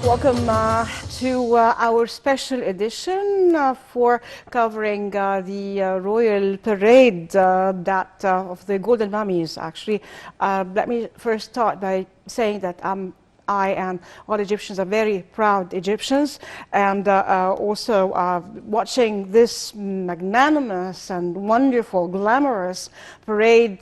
Welcome to our special edition for covering the royal parade of the Golden Mummies. Actually, let me first start by saying that I and all Egyptians are very proud Egyptians, and also watching this magnanimous and wonderful, glamorous parade.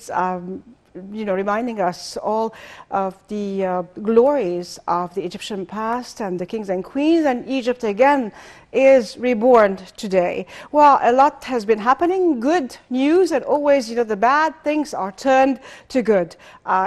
Reminding us all of the glories of the Egyptian past and the kings and queens, and Egypt again is reborn today. Well, a lot has been happening, good news, and always, the bad things are turned to good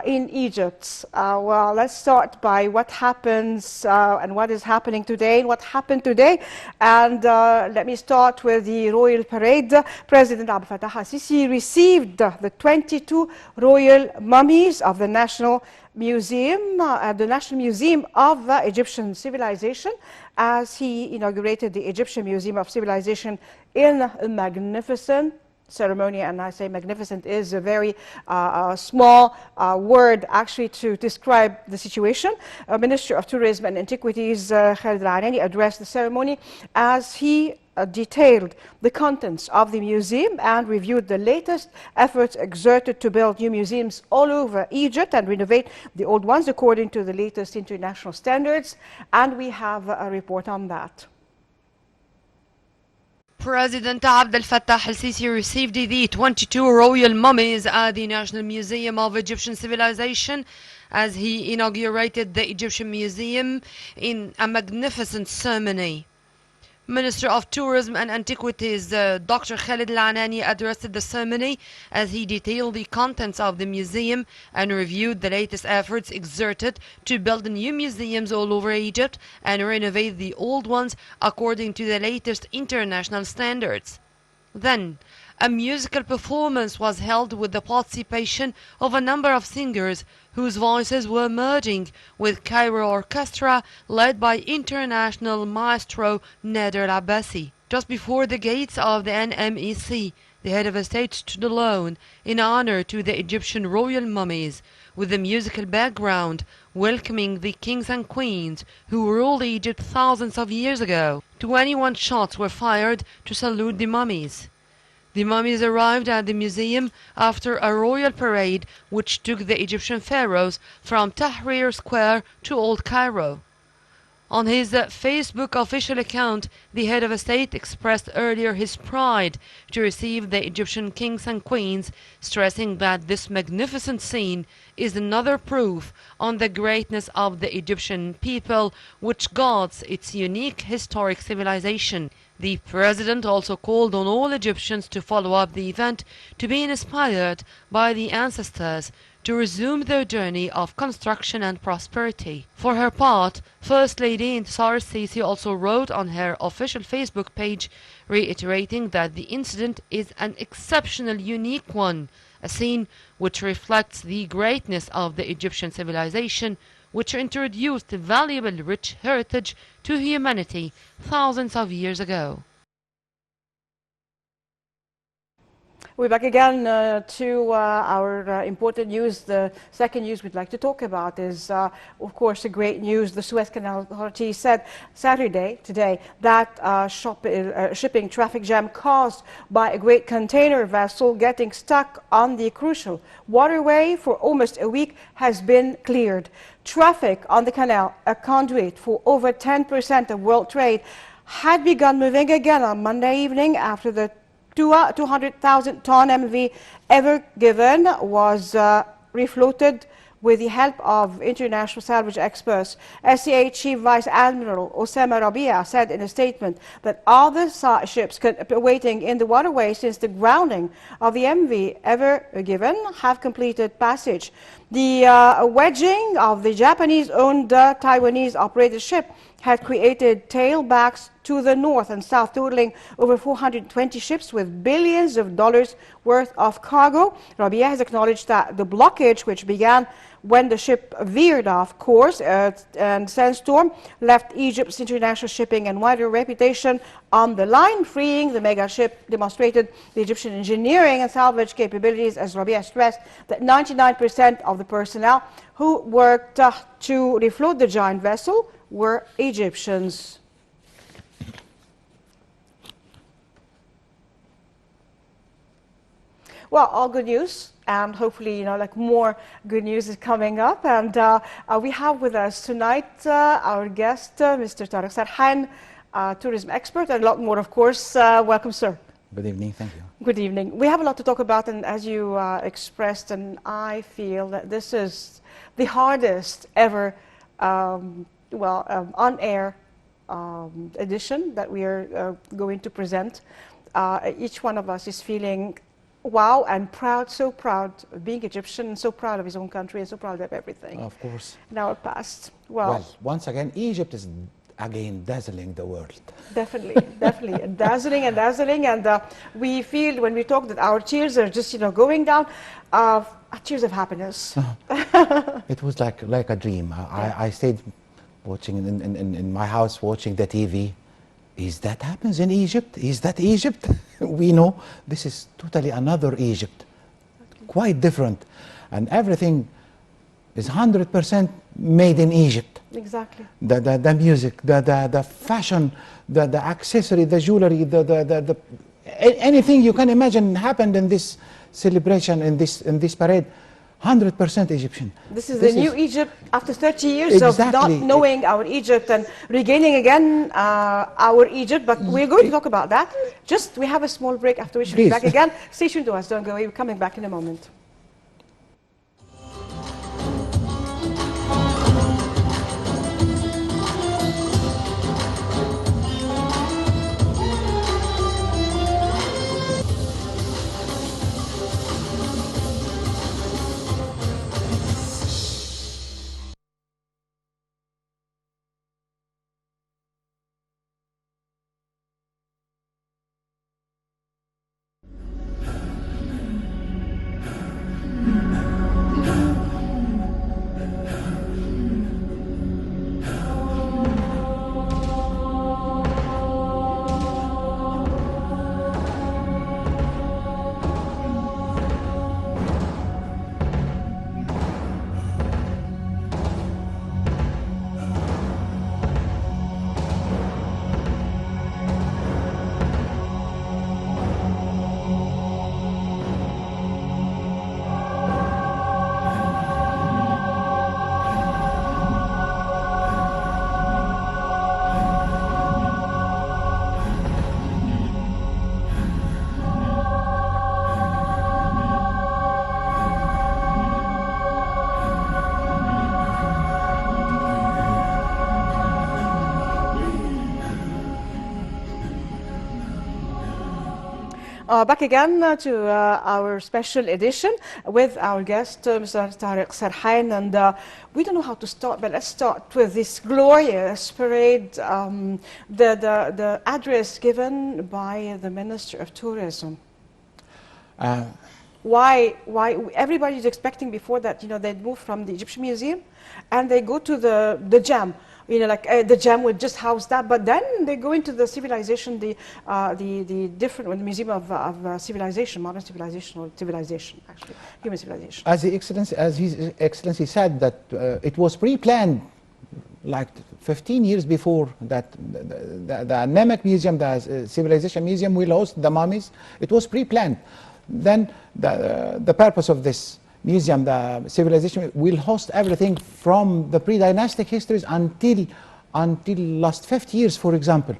in Egypt. Well, let's start by what happens and what is happening today, what happened today. And let me start with the royal parade. President Abdel Fattah al-Sisi received the 22 royal mummies of the National Museum, the National Museum of Egyptian Civilization, as he inaugurated the Egyptian Museum of Civilization in a magnificent ceremony. And I say magnificent is a very small word actually to describe the situation. Minister of Tourism and Antiquities Khalid Al-Anani addressed the ceremony as he detailed the contents of the museum and reviewed the latest efforts exerted to build new museums all over Egypt and renovate the old ones according to the latest international standards. And we have a report on that. President Abdel Fattah al-Sisi received the 22 royal mummies at the National Museum of Egyptian Civilization as he inaugurated the Egyptian Museum in a magnificent ceremony. Minister of Tourism and Antiquities Dr. Khalid Al-Anani addressed the ceremony as he detailed the contents of the museum and reviewed the latest efforts exerted to build new museums all over Egypt and renovate the old ones according to the latest international standards. Then, a musical performance was held with the participation of a number of singers whose voices were merging with Cairo Orchestra led by international maestro Nader Al-Abbasi. Just before the gates of the NMEC, the head of state stood alone in honor to the Egyptian royal mummies, with a musical background welcoming the kings and queens who ruled Egypt thousands of years ago. 21 shots were fired to salute the mummies. The mummies arrived at the museum after a royal parade which took the Egyptian pharaohs from Tahrir Square to Old Cairo. On his Facebook official account, the head of state expressed earlier his pride to receive the Egyptian kings and queens, stressing that this magnificent scene is another proof on the greatness of the Egyptian people, which guards its unique historic civilization. The president also called on all Egyptians to follow up the event, to be inspired by the ancestors, to resume their journey of construction and prosperity. For her part, First Lady Intisar Sisi also wrote on her official Facebook page, reiterating that the incident is an exceptional, unique one, a scene which reflects the greatness of the Egyptian civilization, which introduced valuable rich heritage to humanity thousands of years ago. We're back again to our important news. The second news we'd like to talk about is, of course, the great news. The Suez Canal Authority said today, that shipping traffic jam caused by a great container vessel getting stuck on the crucial waterway for almost a week has been cleared. Traffic on the canal, a conduit for over 10% of world trade, had begun moving again on Monday evening after the 200,000-ton MV Ever Given was refloated with the help of international salvage experts. SCA Chief Vice Admiral Osama Rabia said in a statement that all the ships waiting in the waterway since the grounding of the MV Ever Given have completed passage. The wedging of the Japanese-owned Taiwanese-operated ship had created tailbacks to the north and south, totaling over 420 ships with billions of dollars worth of cargo. Rabia has acknowledged that the blockage, which began when the ship veered off course and sandstorm, left Egypt's international shipping and wider reputation on the line. Freeing the mega ship demonstrated the Egyptian engineering and salvage capabilities, as Rabia stressed that 99% of the personnel who worked to refloat the giant vessel were Egyptians. Well, all good news, and hopefully, like more good news is coming up. And we have with us tonight our guest, Mr. Tariq Sarhan, tourism expert, and a lot more, of course. Welcome, sir. Good evening, thank you. Good evening. We have a lot to talk about, and as you expressed, and I feel that this is the hardest ever, on-air edition that we are going to present. Each one of us is feeling wow and proud, so proud of being Egyptian, and so proud of his own country, and so proud of everything. Of course. In our past. Well, once again, Egypt is again dazzling the world. Definitely, definitely. Dazzling and dazzling. And we feel when we talk that our tears are just, going down, tears of happiness. It was like a dream. I stayed watching in my house, watching the TV. Is that happens in Egypt? Is that Egypt? We know this is totally another Egypt, quite different. And everything is 100% made in Egypt. Exactly. The music, the fashion, the accessory, the jewelry, anything you can imagine happened in this celebration, in this parade. 100% Egyptian. This is the new Egypt after 30 years of not knowing our Egypt and regaining again our Egypt. But we're going to talk about that. We have a small break, after which we'll be back again. Stay tuned to us. Don't go away. We're coming back in a moment. Back again to our special edition with our guest, Mr. Tariq Sarhan. And we don't know how to start, but let's start with this glorious parade, the address given by the Minister of Tourism. Why everybody's expecting before that, they'd move from the Egyptian Museum and they go to the Jam. The Jam would just house that, but then they go into the civilization, the different, the Museum of Civilization, modern civilization, or civilization, actually, human civilization. As His Excellency said, that it was pre-planned, like 15 years before that. The Namek Museum, the Civilization Museum, will host the mummies. It was pre-planned. Then the purpose of this museum, the civilization, will host everything from the pre-dynastic histories until last 50 years, for example.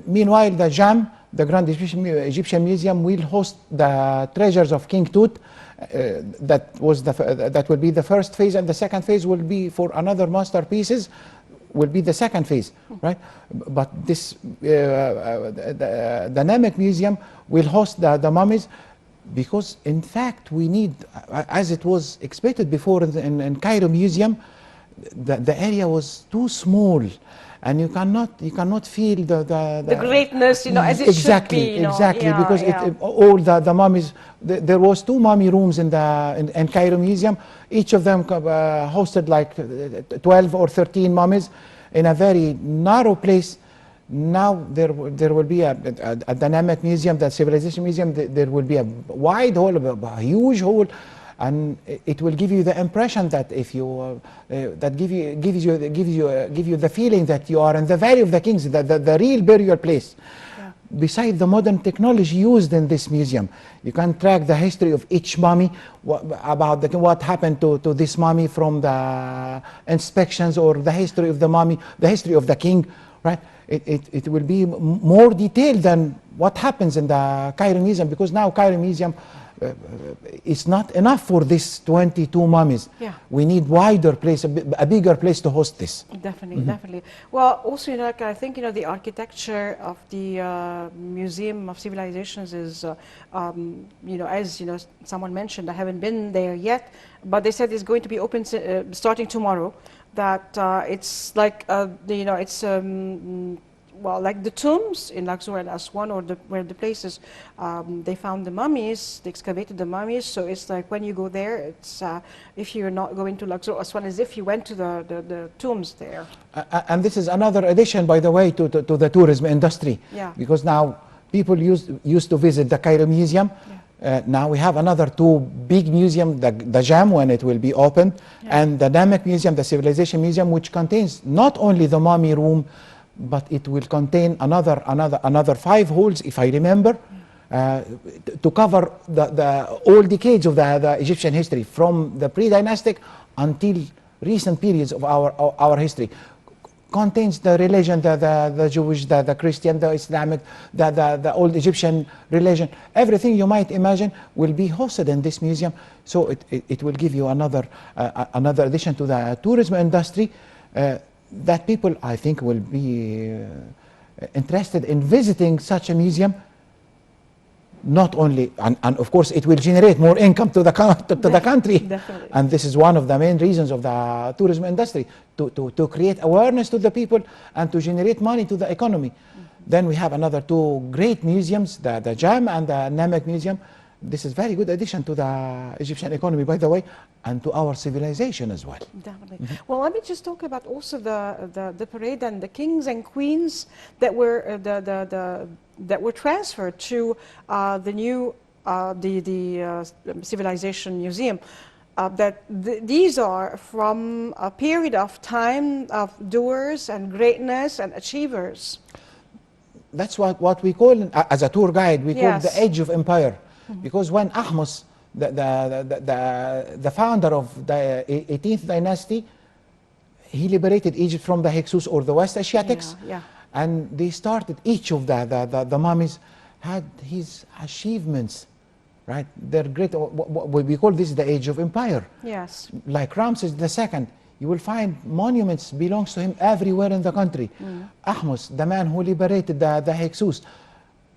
Meanwhile, the JAM, the Grand Egyptian Museum, will host the treasures of King Tut. That will be the first phase, and the second phase will be for another masterpieces. Will be the second phase, right? But this, the Namek Museum will host the mummies, because in fact we need, as it was expected before in Cairo Museum, the area was too small, and you cannot feel the greatness, as it should be. Exactly, because all the mummies. There was 2 mummy rooms in Cairo Museum. Each of them hosted like 12 or 13 mummies in a very narrow place. Now there will be at the Namek Museum, the Civilization Museum, there will be a wide hall, a huge hall, and it will give you the impression that if you that give you the feeling that you are in the Valley of the Kings, the real burial place. Beside the modern technology used in this museum, you can track the history of each mummy, about what happened to this mummy from the inspections, or the history of the mummy, the history of the king, right? It will be more detailed than what happens in the Cairo Museum, because now Cairo Museum is not enough for this 22 mummies. Yeah. We need wider place, a bigger place to host this. Definitely, definitely. Well, also, you know, like, I think, you know, the architecture of the Museum of Civilizations is, you know, as you know, someone mentioned, I haven't been there yet, but they said it's going to be open starting tomorrow. That it's like, you know, it's well, like the tombs in Luxor and Aswan, or where the places they found the mummies, they excavated the mummies. So it's like when you go there, it's if you're not going to Luxor or Aswan, as if you went to the tombs there. And this is another addition, by the way, to the tourism industry. Yeah. Because now people used to visit the Cairo Museum. Yeah. Now we have another two big museums, the JAM, when it will be opened, and the Namek Museum, the Civilization Museum, which contains not only the mummy room, but it will contain another 5 halls, if I remember, to cover all decades of the Egyptian history, from the pre-dynastic until recent periods of our history. Contains the religion, the Jewish, the Christian, the Islamic, the old Egyptian religion. Everything you might imagine will be hosted in this museum. So it will give you another addition to the tourism industry, that people, I think, will be interested in visiting such a museum. Not only, and of course it will generate more income to the country. Definitely. And this is one of the main reasons of the tourism industry, to create awareness to the people and to generate money to the economy. Then we have another 2 great museums, the JAM and the Namek Museum. This is very good addition to the Egyptian economy, by the way, and to our civilization as well. Definitely. Well, let me just talk about also the parade and the kings and queens that were that were transferred to the new Civilization Museum. These are from a period of time of doers and greatness and achievers. That's what we call, as a tour guide, we call Yes. the Age of Empire. Because when Ahmose, the founder of the 18th dynasty, he liberated Egypt from the Hyksos, or the West Asiatics. Yeah, yeah. And they started, each of the mummies had his achievements, right? They're great. We call this the Age of Empire. Yes. Like Ramses II, you will find monuments belongs to him everywhere in the country. Ahmose, the man who liberated the Hyksos.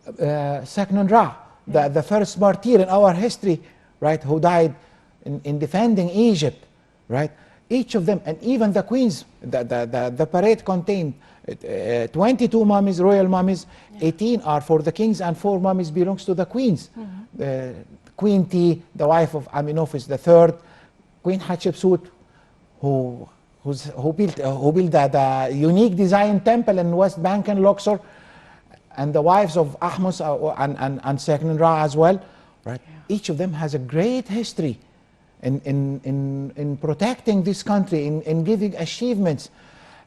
Seknon Ra, the first martyr in our history, right, who died in defending Egypt, right? Each of them, and even the queens, the parade contained 22 mummies, royal mummies. 18 are for the kings, and 4 mummies belongs to the queens. Queen T, the wife of Amenophis III, Queen Hatshepsut, who built the unique design temple in West Bank and Luxor, and the wives of Ahmose and Seknon Ra as well, right? Yeah. Each of them has a great history in protecting this country, in giving achievements.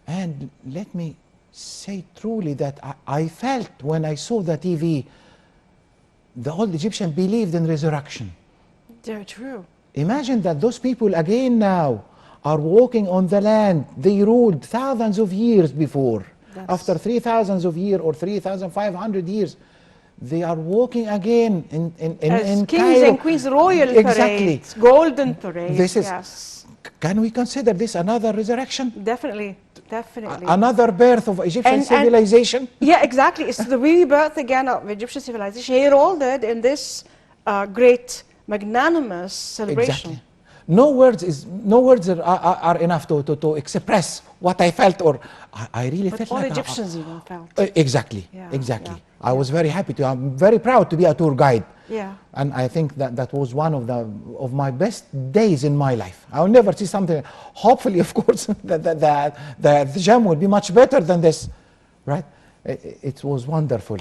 And let me say truly that I felt when I saw the TV, the old Egyptian believed in resurrection. They're true. Imagine that those people again now are walking on the land they ruled thousands of years before. After 3,000 of years or 3,500 years, they are walking again in kings Cairo. and queens, royal parades, golden parades. This is, yes. Can we consider this another resurrection? Definitely, definitely. Another birth of Egyptian civilization? Yeah, exactly. It's the rebirth again of Egyptian civilization, heralded in this great, magnanimous celebration. Exactly. No words are enough to express what I felt, or I really but felt all like Egyptians even felt. Exactly, Yeah, exactly. yeah, I was very happy to. I'm very proud to be a tour guide. Yeah. And I think that was one of my best days in my life. I'll never see something. Hopefully, of course, the jam will be much better than this, right? It was wonderful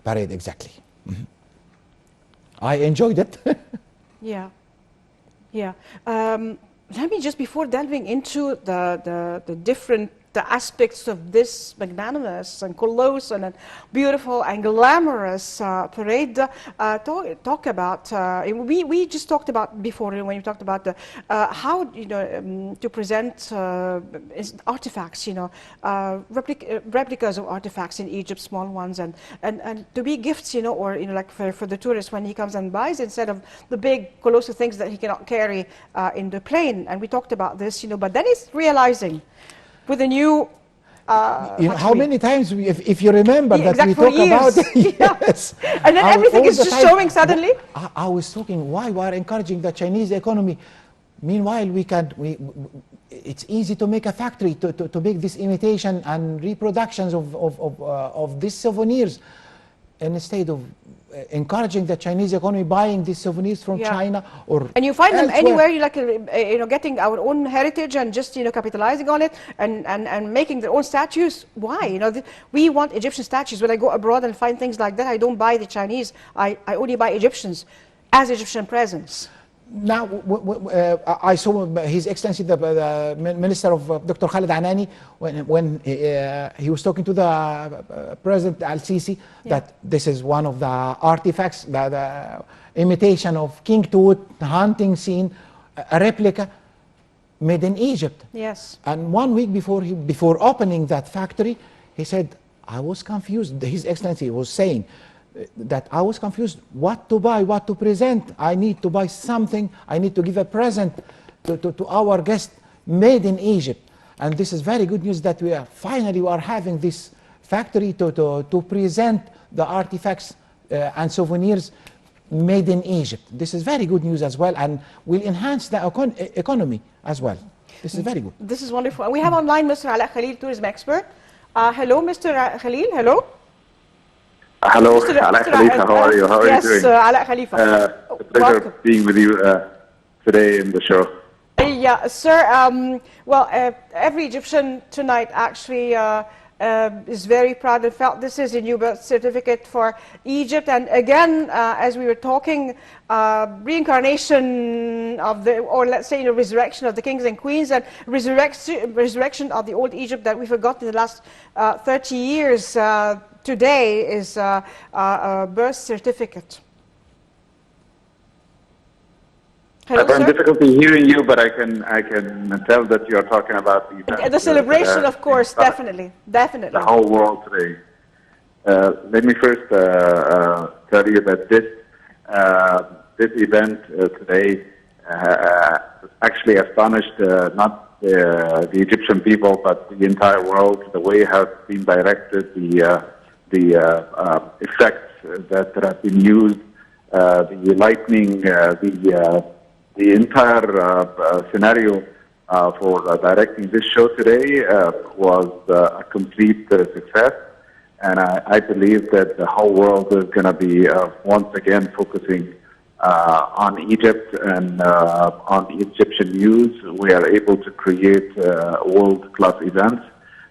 parade, exactly. I enjoyed it. Yeah. Yeah. Let me just, before delving into the different the aspects of this magnanimous and colossal and beautiful and glamorous parade, talk about, we just talked about before when you talked about the, how, to present artifacts, replicas of artifacts in Egypt, small ones, and to be gifts, or, like for the tourist when he comes and buys, instead of the big colossal things that he cannot carry in the plane. And we talked about this, but then he's realizing with a new how many times, if you remember, yeah, that we for talk about years. yes, And then everything is just showing suddenly. I was talking why we are encouraging the Chinese economy. Meanwhile, it's easy to make a factory to make this imitation and reproductions of these souvenirs, instead of encouraging the Chinese economy buying these souvenirs from China or and you find them elsewhere. anywhere, you like getting our own heritage and just capitalizing on it and making their own statues. Why? We want Egyptian statues. When I go abroad and find things like that, I don't buy the Chinese. I only buy Egyptians as Egyptian presents. Now, I saw His Excellency, the Minister of Dr. Khalid Anani, when he was talking to the President Al-Sisi, that this is one of the artifacts, the imitation of King Tut hunting scene, a replica made in Egypt. Yes. And 1 week before opening that factory, he said, I was confused. His Excellency was saying that I was confused what to buy, what to present. I need to buy something, I need to give a present to our guest made in Egypt. And this is very good news that we are having this factory to present the artifacts and souvenirs made in Egypt. This is very good news as well, and will enhance the economy as well. This is very good. This is wonderful. We have online Mr. Ala Khalil, tourism expert. Hello, Mr. Khalil. Hello. Hello, Ala Khalifa. How are you? How are you doing? Yes, Ala Khalifa. It's a pleasure being with you today in the show. Yeah, sir. Well, every Egyptian tonight actually is very proud and felt this is a new birth certificate for Egypt. And again, as we were talking, reincarnation of the, or let's say, resurrection of the kings and queens, and resurrection of the old Egypt that we forgot in the last 30 years. Today is a birth certificate. Hello, I'm having sir? difficulty hearing you, but I can tell that you are talking about The celebration, of course, definitely. The whole world today. Let me first tell you that this event today actually astonished not the Egyptian people, but the entire world. The way it has been directed, the effects that have been used, the lightning, the entire scenario for directing this show today was a complete success. And I believe that the whole world is going to be once again focusing on Egypt and on the Egyptian news. We are able to create world-class events,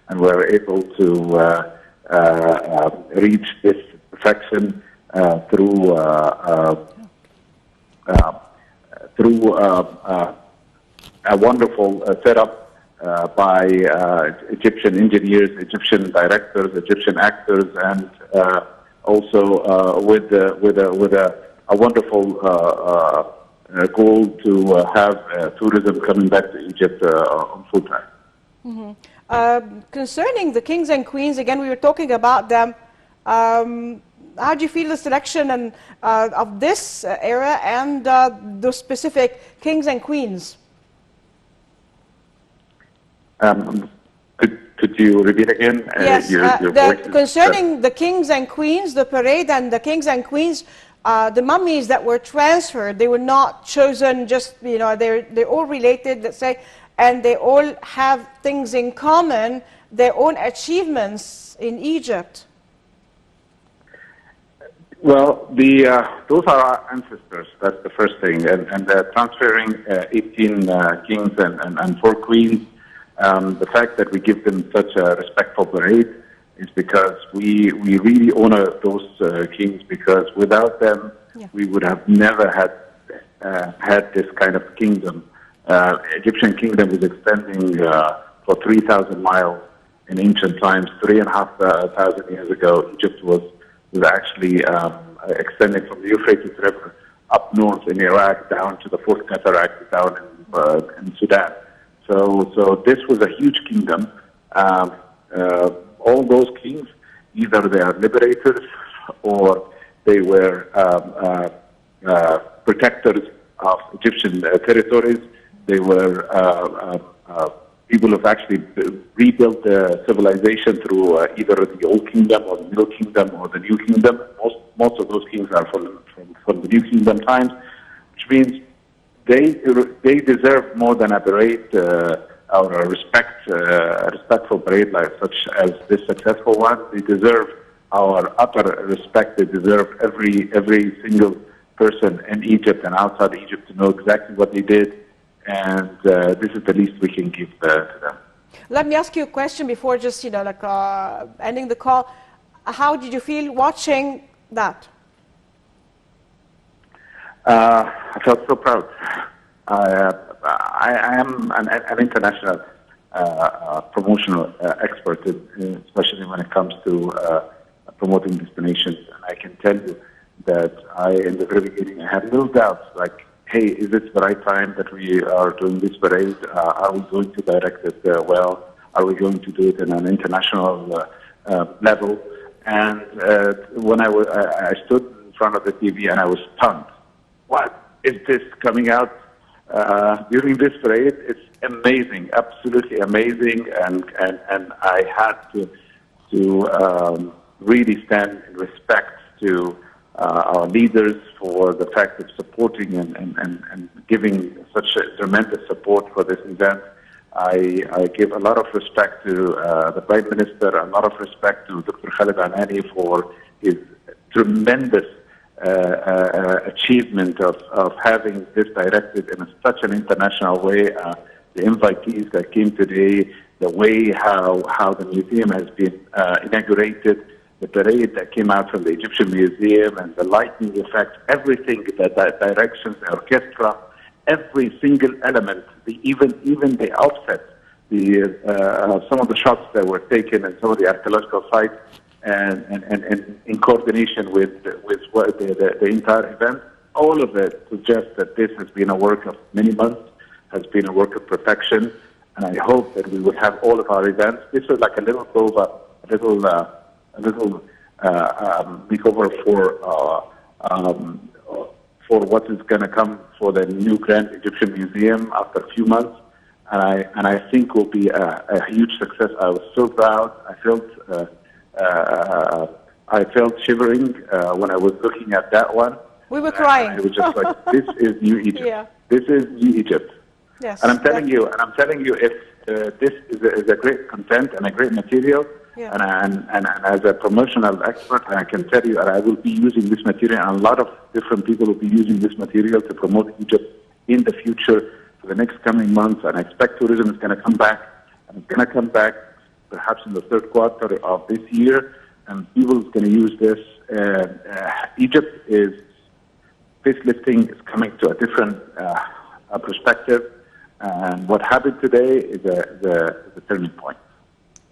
and we're able to reach this perfection through a wonderful setup by Egyptian engineers, Egyptian directors, Egyptian actors, and also with a wonderful goal to have tourism coming back to Egypt on full time. Mm-hmm. Concerning the kings and queens, again, we were talking about them. How do you feel the selection and of this era and the specific kings and queens? Could you repeat again? Yes, your voice concerning the kings and queens, the parade and the kings and queens, the mummies that were transferred, they were not chosen just, they're all related, let's say, and they all have things in common, their own achievements in Egypt. Well, those are our ancestors. That's the first thing, and transferring 18 kings and 4 queens. The fact that we give them such a respectful parade is because we really honor those kings. Because without them, we would have never had had this kind of kingdom. Egyptian kingdom was extending for 3,000 miles in ancient times. 3,500 years ago, Egypt was actually extending from the Euphrates River up north in Iraq down to the Fourth Cataract down in Sudan. So this was a huge kingdom. All those kings, either they are liberators or they were protectors of Egyptian territories. They were people who have actually rebuilt the civilization through either the Old Kingdom or the Middle Kingdom or the New Kingdom. Most of those kings are from the New Kingdom times, which means they deserve more than a parade or a respectful parade like such as this successful one. They deserve our utter respect. They deserve every single person in Egypt and outside Egypt to know exactly what they did, and this is the least we can give to them. Let me ask you a question before just ending the call. How did you feel watching that? I felt so proud. I am an international promotional expert, especially when it comes to promoting destinations. And I can tell you that in the very beginning, I had little doubts, like, hey, is this the right time that we are doing this parade? Are we going to direct it well? Are we going to do it in an international level? And when I stood in front of the TV and I was stunned. What is this coming out during this parade? It's amazing, absolutely amazing, and I had to really stand in respect to our leaders for the fact of supporting and giving such a tremendous support for this event. I give a lot of respect to the Prime Minister, a lot of respect to Dr. Khalid Anani for his tremendous achievement of having this directed in such an international way. The invitees that came today, the way how the museum has been inaugurated, the parade that came out from the Egyptian Museum and the lighting effect, everything, the directions, the orchestra, every single element, even the outfit, some of the shots that were taken and some of the archaeological sites, and in coordination with the entire event, all of it suggests that this has been a work of many months, has been a work of perfection, and I hope that we will have all of our events. This was like a little makeover for what is going to come for the new Grand Egyptian Museum after a few months, and I think will be a huge success. I was so proud. I felt shivering when I was looking at that one. We were crying. I was just like, this is New Egypt. Yeah. This is New Egypt. Yes. And I'm telling you, if this is a great content and a great material, yeah. and as a promotional expert, I can tell you that I will be using this material, and a lot of different people will be using this material to promote Egypt in the future for the next coming months. And I expect tourism is going to come back, and it's going to come back perhaps in the third quarter of this year, and people are going to use this. Egypt is facelifting is coming to a different perspective, and what happened today is a turning point.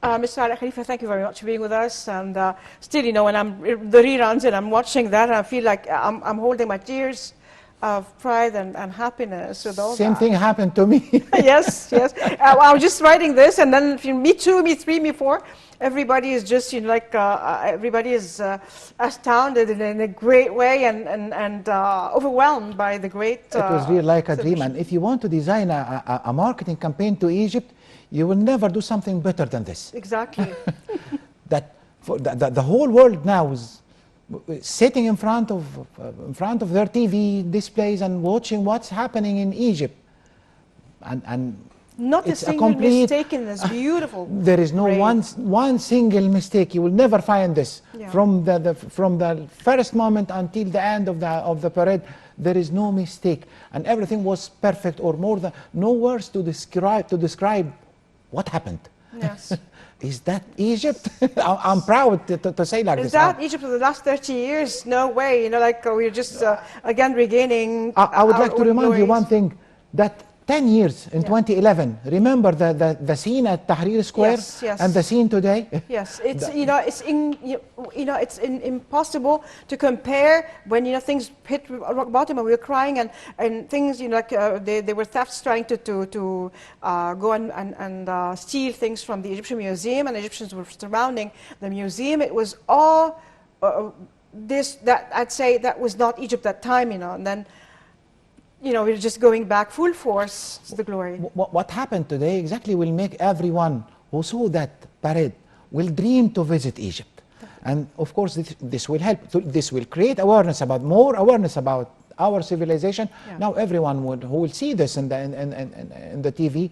Mr. Al Khalifa, thank you very much for being with us. And still, when I'm the reruns and I'm watching that, I feel like I'm holding my tears of pride and happiness with all Same that. thing happened to me. Yes. I was just writing this, and then me two, me three, me four. Everybody is just everybody is astounded in a great way and overwhelmed by the great. It was really like a dream. And if you want to design a marketing campaign to Egypt, you will never do something better than this. Exactly. The whole world now is sitting in front of their TV displays and watching what's happening in Egypt, and not a single mistake in this beautiful. There is no one single mistake. You will never find this. Yeah. From the first moment until the end of the parade. There is no mistake, and everything was perfect, or more than no words to describe what happened. Yes. is that Egypt? I'm proud to say like Is this. that Egypt of the last 30 years? No way. You know, like we're just again regaining I would our like to old remind you one glories. thing, that 10 years in Yeah. 2011, remember the scene at Tahrir Square Yes, yes. and the scene today? Yes, it's impossible to compare when things hit rock bottom and we were crying and things like they were thefts trying to go and steal things from the Egyptian museum, and Egyptians were surrounding the museum. It was all that I'd say that was not Egypt that time, and then we're just going back full force to the glory. What happened today exactly will make everyone who saw that parade will dream to visit Egypt. And of course this will help. This will create more awareness about our civilization. Yeah. Now everyone who will see this in the TV,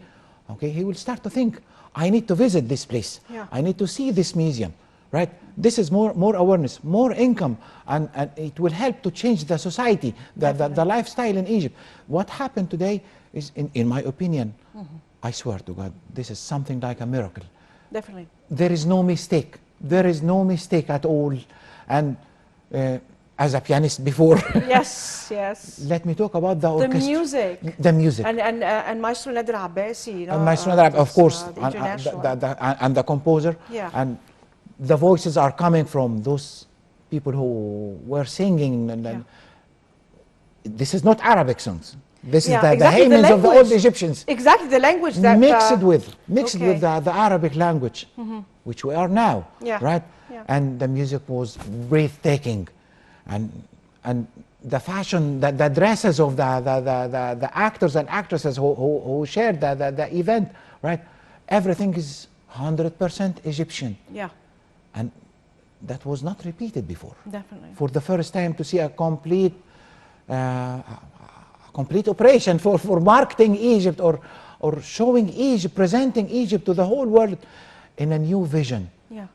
okay, he will start to think, I need to visit this place. Yeah. I need to see this museum. Right? This is more awareness, more income, and it will help to change the society, the lifestyle in Egypt. What happened today is, in my opinion, I swear to God, this is something like a miracle. Definitely. There is no mistake. There is no mistake at all. And as a pianist before, Yes, yes. let me talk about the orchestra. music. The music. And Maestro Nader Abbasi, And Maestro Nader, of course, the international. and the composer. Yeah. And the voices are coming from those people who were singing. And this is not Arabic songs. This is the exactly, hymns of the old language. Egyptians. Exactly, the language that Mixed with okay. the Arabic language, which we are now, Yeah. right? Yeah. And the music was breathtaking, and the fashion, the dresses of the actors and actresses who shared the event, right? Everything is 100% Egyptian. Yeah, And that was not repeated before. definitely. For the first time to see a complete operation for marketing Egypt or showing Egypt, presenting Egypt to the whole world in a new vision. Yeah,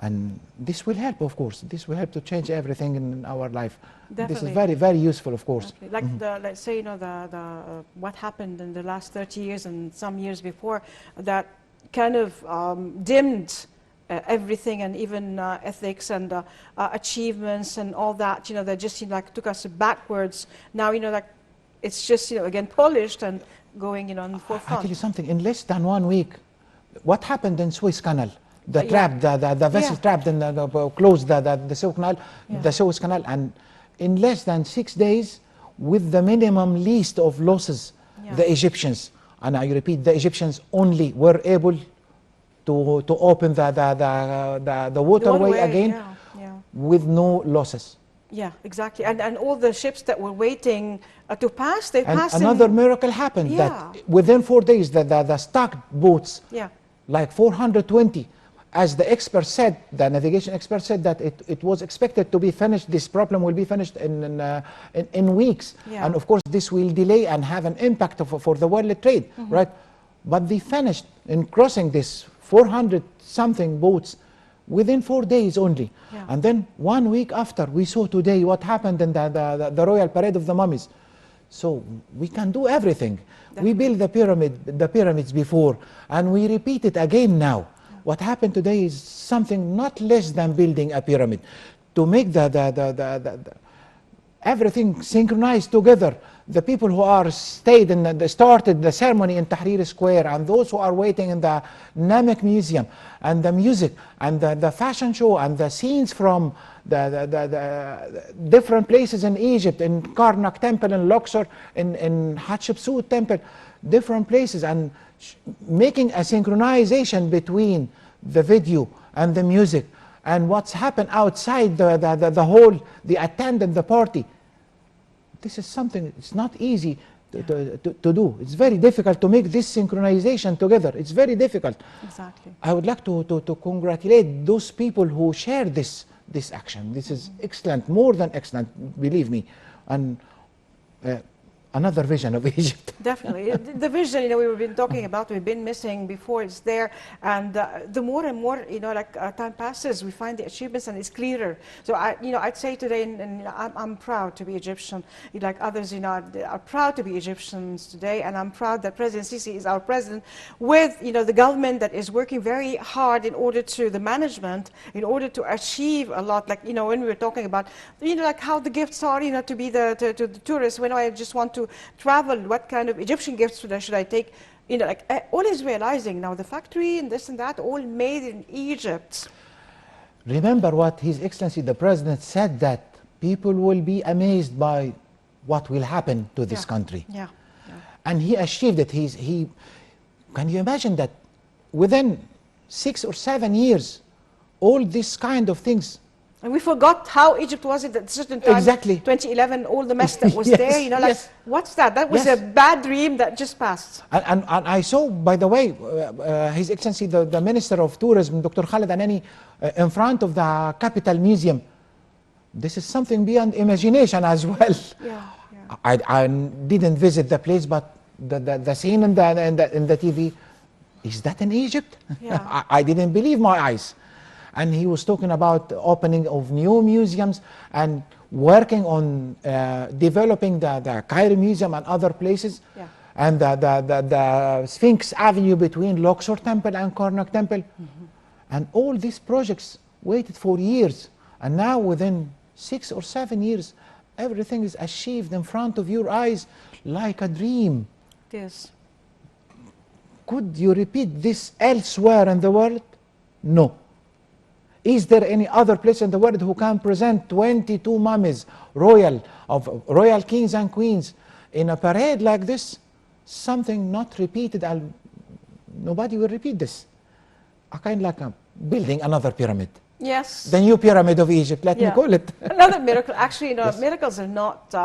And this will help, of course. This will help to change everything in our life. This Definitely. is very, very useful, of course. definitely. Like let's say the what happened in the last 30 years and some years before that kind of dimmed everything, and even ethics and achievements and all that. That just like took us backwards. Now like it's just again polished and going on the I'll forefront. tell you something. In less than 1 week, what happened in Suez Canal? The Yeah. trap, the vessel Yeah. trapped in closed the Suez Canal, Yeah. the Suez Canal, and in less than 6 days, with the minimum least of losses, Yeah. the Egyptians, and I repeat, the Egyptians only were able to open the waterway again Yeah. with no losses. Yeah, exactly. And all the ships that were waiting to pass, they And passed. another miracle happened, Yeah. that within 4 days, the stocked boats, Yeah. like 420, as the expert said, the navigation expert said that it was expected to be finished, this problem will be finished in weeks. Yeah. And of course, this will delay and have an impact for the world trade, right? But they finished in crossing this 400 something boats within 4 days only. Yeah. And then 1 week after, we saw today what happened in the Royal Parade of the Mummies. So we can do everything. We built the pyramids before, and we repeat it again now. What happened today is something not less than building a pyramid. To make everything synchronized together. The people who are stayed and started the ceremony in Tahrir Square, and those who are waiting in the Namek Museum, and the music, and the fashion show, and the scenes from the different places in Egypt, in Karnak Temple, in Luxor, in Hatshepsut Temple, different places, and making a synchronization between the video and the music, and what's happened outside the hall, the attendant, the party. This is something, it's not easy to do. It's very difficult to make this synchronization together. It's very difficult. Exactly. I would like to congratulate those people who share this action. This is excellent, more than excellent, believe me. And another vision of Egypt. Definitely. The vision, we've been talking about, we've been missing before, it's there. And the more and more, time passes, we find the achievements and it's clearer. So, I'd say today, and I'm proud to be Egyptian. Like others, are proud to be Egyptians today. And I'm proud that President Sisi is our president with, the government that is working very hard in order to, the management, in order to achieve a lot. Like, when we were talking about, like how the gifts are, to be to the tourists, when I just want to travel, what kind of Egyptian gifts should I take? Always realizing now the factory and this and that, all made in Egypt. Remember what His Excellency the President said, that people will be amazed by what will happen to this country. Yeah. And he achieved it. Can you imagine that within 6 or 7 years, all these kind of things. And we forgot how Egypt was at a certain time. Exactly. 2011, all the mess that was Yes, there. yes. What's that? That was Yes. a bad dream that just passed. And I saw, by the way, His Excellency the Minister of Tourism, Dr. Khaled Anani, in front of the Capital Museum. This is something beyond imagination as well. Yeah. I didn't visit the place, but the scene in the TV, is that in Egypt? Yeah. I didn't believe my eyes. And he was talking about opening of new museums and working on developing the Cairo Museum and other places. Yeah. And the Sphinx Avenue between Luxor Temple and Karnak Temple. Mm-hmm. And all these projects waited for years. And now within 6 or 7 years, everything is achieved in front of your eyes like a dream. Yes. Could you repeat this elsewhere in the world? No. Is there any other place in the world who can present 22 mummies, of royal kings and queens, in a parade like this? Something not repeated, and nobody will repeat this. A kind like building another pyramid. Yes. The new pyramid of Egypt, let me call it. Another miracle. Actually, Yes. miracles are not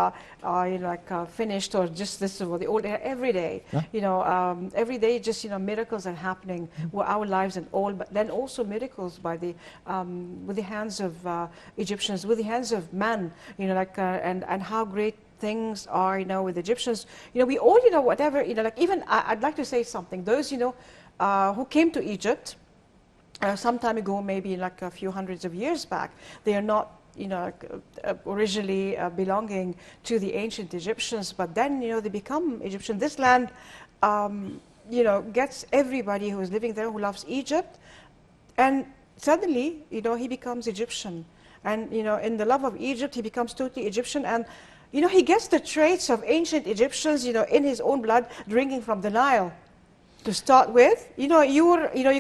finished or just this or the old. Every day, Huh? every day, just miracles are happening with our lives and all. But then also miracles by the with the hands of Egyptians, with the hands of man. And how great things are. With Egyptians. We all whatever. Even I'd like to say something. Those who came to Egypt. Some time ago, maybe like a few hundreds of years back, they are not, originally belonging to the ancient Egyptians, but then, they become Egyptian. This land, gets everybody who is living there who loves Egypt, and suddenly, he becomes Egyptian. And, in the love of Egypt, he becomes totally Egyptian, and, he gets the traits of ancient Egyptians, in his own blood, drinking from the Nile. To start with, you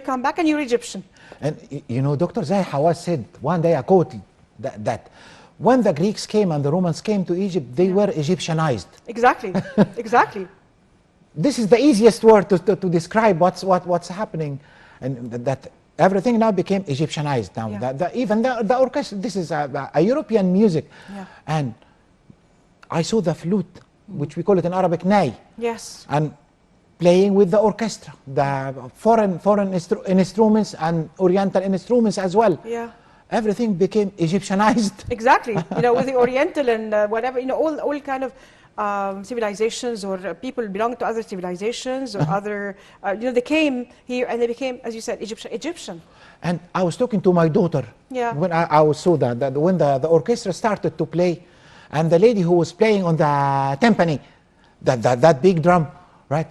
come back and you're Egyptian. And Dr. Zay Hawass said one day, I quote that when the Greeks came and the Romans came to Egypt, they were Egyptianized. Exactly, exactly. This is the easiest word to describe what's happening, and that everything now became Egyptianized. Now, Yeah. even the orchestra, this is a European music. Yeah. And I saw the flute, which we call it in Arabic, nai. Yes. And playing with the orchestra, the foreign instruments and Oriental instruments as well. Yeah. Everything became Egyptianized. Exactly. With the Oriental and whatever, all kind of civilizations or people belonging to other civilizations or other, they came here and they became, as you said, Egyptian. And I was talking to my daughter when I saw that when the orchestra started to play, and the lady who was playing on the timpani, that big drum, right?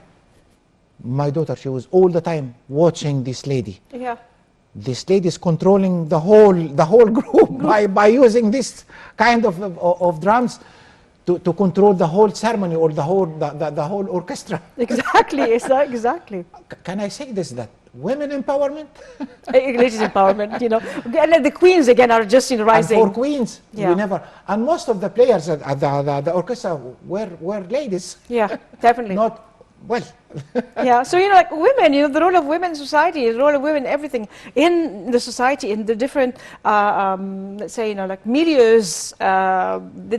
My daughter, she was all the time watching this lady. Yeah. This lady is controlling the whole group by using this kind of drums to control the whole ceremony or the whole orchestra. Exactly. Exactly. Can I say this, that women empowerment? Ladies empowerment. And the queens again are just rising. And for queens, Yeah. we never. And most of the players at the orchestra were ladies. Yeah, definitely. Not well. Yeah, so women, the role of women in society, the role of women, everything in the society, in the different, let's say, milieus,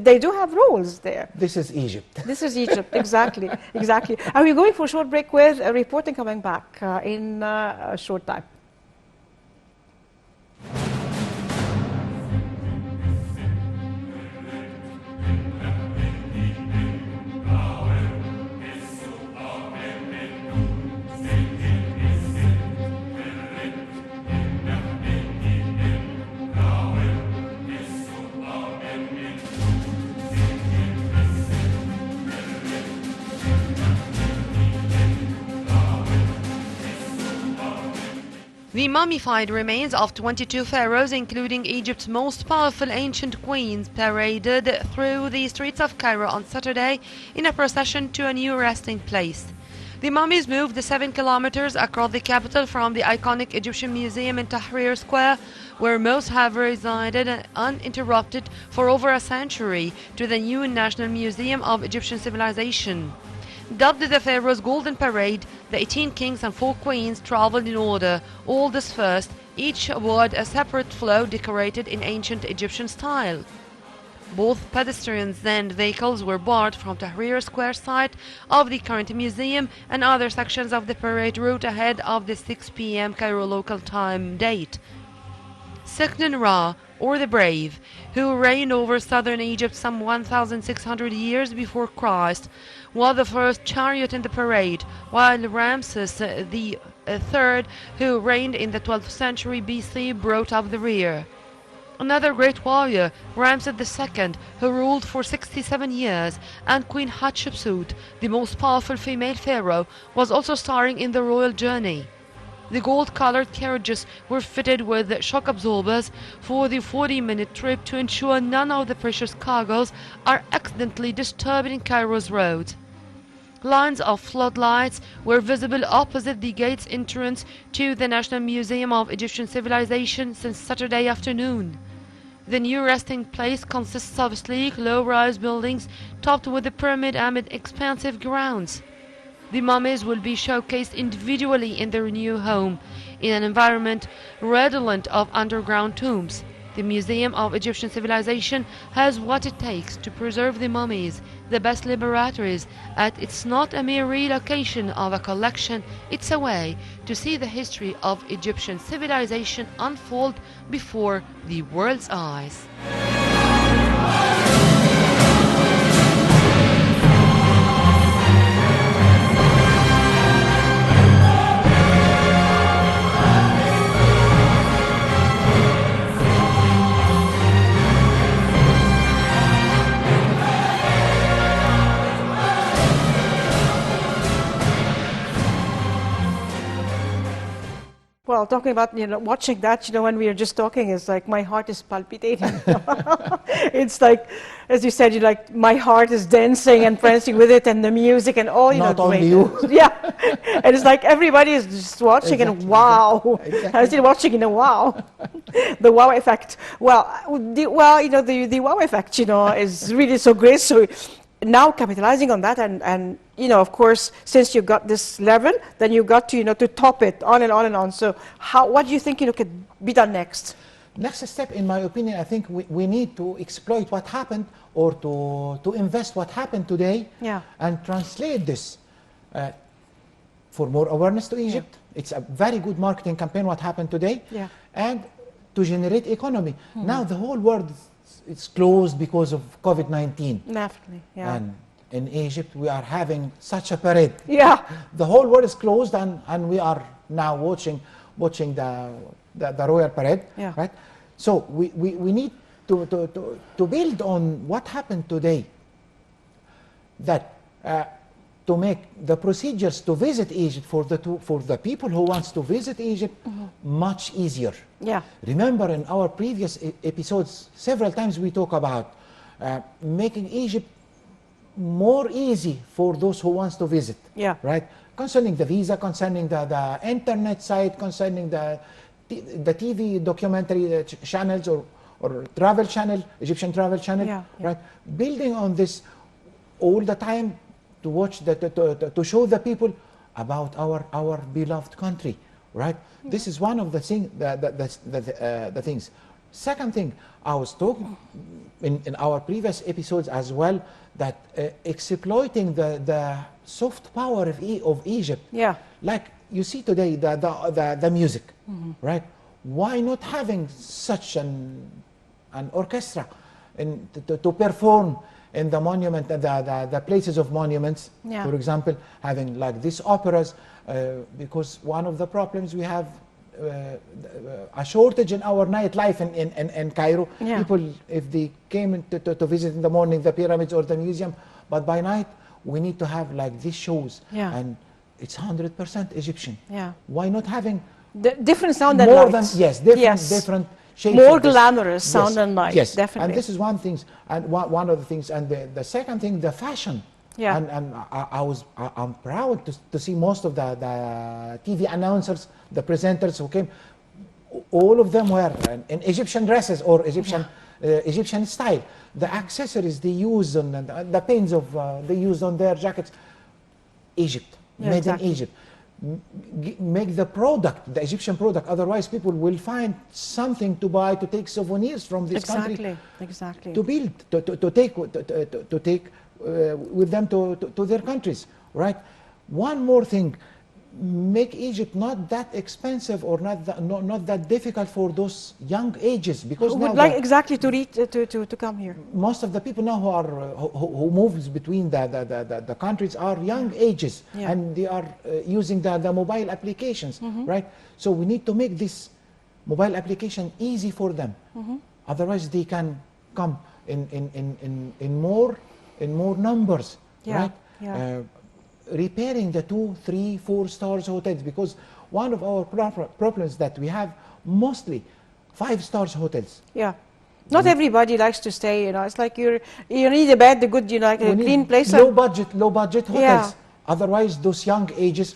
they do have roles there. This is Egypt. This is Egypt, exactly, exactly. Are we going for a short break with a reporting coming back in a short time? The mummified remains of 22 pharaohs, including Egypt's most powerful ancient queens, paraded through the streets of Cairo on Saturday in a procession to a new resting place. The mummies moved the 7 kilometers across the capital from the iconic Egyptian Museum in Tahrir Square, where most have resided uninterrupted for over a century, to the new National Museum of Egyptian Civilization. Dubbed the Pharaoh's Golden Parade, the 18 kings and 4 queens traveled in order, oldest first, each aboard a separate flow decorated in ancient Egyptian style. Both pedestrians and vehicles were barred from Tahrir Square site of the current museum and other sections of the parade route ahead of the 6 p.m. Cairo local time date. Seknen Ra, or the Brave, who reigned over southern Egypt some 1,600 years before Christ, was the first chariot in the parade, while Ramses the III, who reigned in the 12th century BC, brought up the rear. Another great warrior, Ramses II, who ruled for 67 years, and Queen Hatshepsut, the most powerful female pharaoh, was also starring in the royal journey. The gold-colored carriages were fitted with shock absorbers for the 40-minute trip to ensure none of the precious cargoes are accidentally disturbed in Cairo's roads. Lines of floodlights were visible opposite the gate's entrance to the National Museum of Egyptian Civilization since Saturday afternoon. The new resting place consists of sleek, low-rise buildings topped with a pyramid amid expansive grounds. The mummies will be showcased individually in their new home, in an environment redolent of underground tombs. The Museum of Egyptian Civilization has what it takes to preserve the mummies, the best laboratories, and it's not a mere relocation of a collection, it's a way to see the history of Egyptian civilization unfold before the world's eyes. Well, talking about, watching that, when we were just talking, it's like my heart is palpitating. It's like, as you said, my heart is dancing and prancing with it, and the music and all, Not only great. you. Yeah. And it's like everybody is just watching Exactly. and wow. Exactly. I'm still watching in a wow. The wow effect. Well, the wow effect, is really so great. So now capitalizing on that and of course, since you got this level, then you got to, to top it on and on and on. So what do you think, could be done next? Next step, in my opinion, I think we need to exploit what happened, or to invest what happened today, Yeah. and translate this for more awareness to Egypt. Yeah. It's a very good marketing campaign, what happened today, Yeah. and to generate economy. Now the whole world is closed because of COVID-19. Definitely, yeah. And in Egypt, we are having such a parade. Yeah. The whole world is closed, and we are now watching the royal parade, Yeah. right? So we need to build on what happened today, that to make the procedures to visit Egypt for the people who wants to visit Egypt much easier. Yeah. Remember, in our previous episodes, several times we talk about making Egypt more easy for those who wants to visit. Yeah. Right? Concerning the visa, concerning the internet site, concerning the TV documentary channels or travel channel, Egyptian travel channel. Yeah, yeah. Right? Building on this all the time to watch to show the people about our beloved country. Right? Yeah. This is one of the the things. Second thing, I was talking in our previous episodes as well, that exploiting the soft power of Egypt. Yeah. Like you see today, the music, right? Why not having such an orchestra to perform in the monument, the places of monuments? Yeah. For example, having like these operas, because one of the problems we have, a shortage in our nightlife in Cairo. Yeah. People, if they came to visit in the morning the pyramids or the museum, but by night we need to have like these shows. Yeah. And it's 100% Egyptian. Yeah. Why not having Different sound and more light. than, yes, different, Yes. different shapes. More of this. glamorous sound and light, Yes, definitely. and this is one thing, and one of the things, and the second thing, the fashion. Yeah. And I'm proud to see most of the TV announcers, the presenters who came, all of them were in Egyptian dresses or Egyptian style. The accessories they use and the pins of they used on their jackets, Egypt, Yeah, made exactly. in Egypt. Make the product, the Egyptian product. Otherwise, people will find something to buy to take souvenirs from this country. Exactly. To build, to take with them to their countries, right? One more thing, make Egypt not that expensive or not that difficult for those young ages, because Who now would like exactly to reach to come here? most of the people now who are who moves between the countries are young ages, Yeah. and they are using the mobile applications, right? So we need to make this mobile application easy for them. Otherwise, they can come in more numbers, Yeah, right? yeah. Repairing the 2, 3, 4 stars hotels, because one of our problems that we have mostly 5 stars hotels. Yeah. Not everybody likes to stay, you know. It's like you need a bed, a good, you know, like a We clean need place. low budget hotels. Yeah. Otherwise, those young ages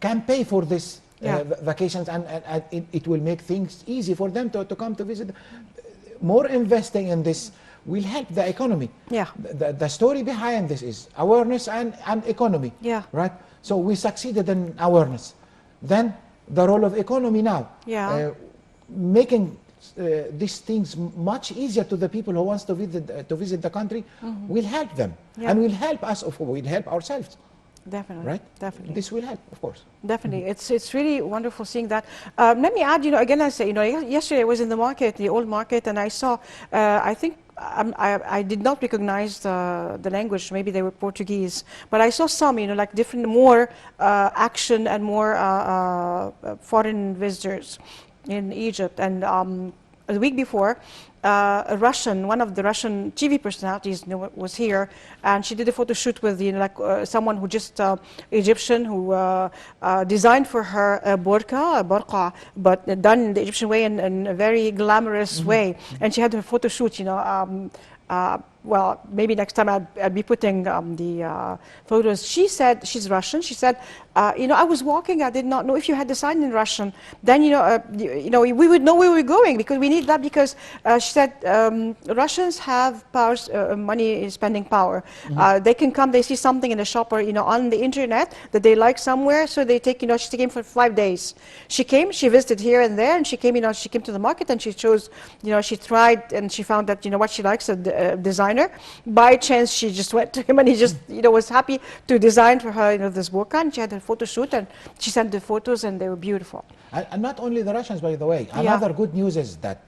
can pay for this Yeah. vacations, and it will make things easy for them to come to visit. More investing in this will help the economy. Yeah. The story behind this is awareness and economy. Yeah. Right? So we succeeded in awareness. Then the role of economy now. Yeah. Making these things much easier to the people who wants to visit the country will help them. Yeah. And will help us, will help ourselves. Definitely. Right? Definitely. This will help, of course. Definitely, it's really wonderful seeing that. Let me add, you know, again, I say, you know, yesterday I was in the market, the old market, and I saw, I think I did not recognize the language. Maybe they were Portuguese, but I saw some, you know, like different, more action and more foreign visitors in Egypt. And a week before, a Russian, one of the Russian TV personalities, you know, was here, and she did a photo shoot with, you know, like someone who just Egyptian who designed for her a burqa, but done the Egyptian way in a very glamorous way. And she had her photo shoot, you know. Well, maybe next time I'd be putting the photos. She said, she's Russian, she said, you know, I was walking, I did not know if you had the sign in Russian, then, you know, we would know where we're going, because we need that, because she said Russians have powers, money spending power. They can come, they see something in a shop or, you know, on the internet that they like somewhere, so they take, you know, she came for 5 days. She came, she visited here and there, and she came, you know, she came to the market and she chose, you know, she tried and she found that, you know, what she likes, a designer. By chance, she just went to him and he just, you know, was happy to design for her, you know, this burqa, and she had her photo shoot and she sent the photos and they were beautiful. And not only the Russians, by the way. Another good news is that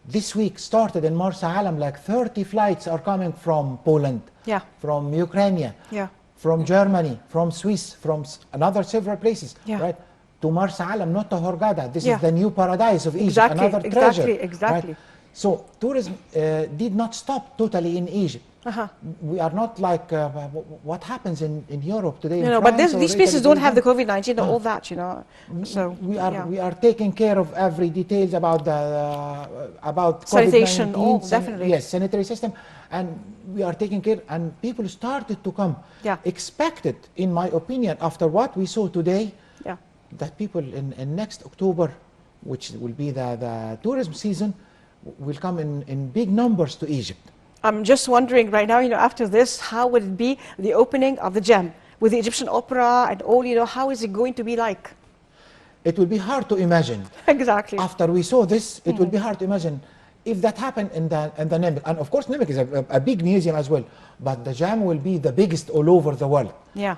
this week started in Marsa Alam, like 30 flights are coming from Poland, Yeah. from Ukraine, Yeah. from Germany, from Swiss, from another several places, Yeah. right? To Marsa Alam, not to Hurghada. This Yeah. is the new paradise of Egypt, Exactly, another treasure. exactly. Right? So tourism did not stop totally in Egypt. We are not like what happens in Europe today. You in know, but France these or places Italy, don't have the COVID-19 or all that, you know. So we are yeah. we are taking care of every details about the about Sanitation, COVID-19, definitely. yes, sanitary system, and we are taking care. And people started to come. Yeah. Expected, in my opinion, after what we saw today, Yeah. that people in next October, which will be the tourism season, will come in big numbers to Egypt. I'm just wondering right now, you know, after this, how would it be the opening of the gem with the Egyptian opera and all, you know, how is it going to be like? It will be hard to imagine. Exactly. After we saw this, it will be hard to imagine if that happened in the Nemik. And of course, Nemik is a big museum as well, but the jam will be the biggest all over the world. Yeah.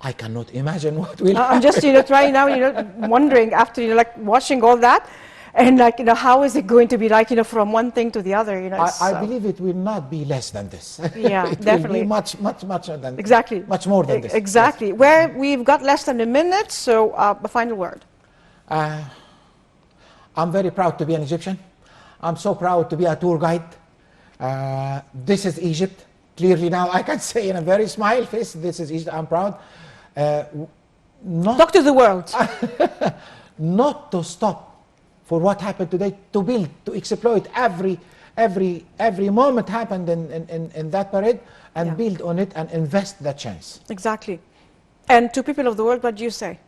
I cannot imagine what will I'm just, you know, trying now, you know, wondering after, you know, like watching all that, and like, you know, how is it going to be like, you know, from one thing to the other, you know? I believe it will not be less than this. Yeah, it definitely. will be much than Exactly. much more than this. Exactly. Yes. Where we've got less than a minute, so a final word. I'm very proud to be an Egyptian. I'm so proud to be a tour guide. This is Egypt. Clearly now I can say in a very smile face, this is Egypt. I'm proud. Talk to the world. not to stop for what happened today, to build, to exploit every moment happened in that parade, and Yeah. build on it and invest that chance. Exactly. And to people of the world, what do you say?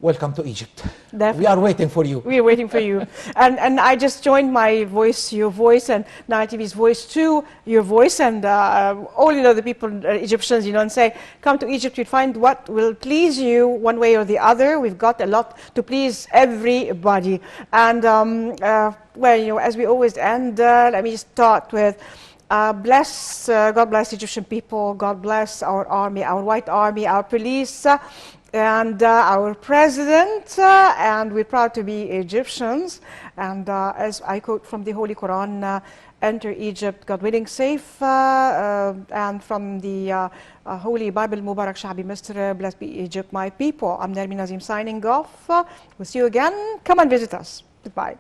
Welcome to Egypt. Definitely. We are waiting for you. We are waiting for you. And I just joined my voice, your voice, and Nile TV's voice to your voice, and all the people, Egyptians, and say, come to Egypt, you'll find what will please you one way or the other. We've got a lot to please everybody. And well, as we always end, let me just start with God bless Egyptian people. God bless our army, our white army, our police, and our president. And we're proud to be Egyptians. And as I quote from the Holy Quran, enter Egypt, God willing, safe. And from the Holy Bible, Mubarak Sha'bi Misr, blessed be Egypt, my people. I'm Nermin Nazim signing off. We'll see you again. Come and visit us. Goodbye.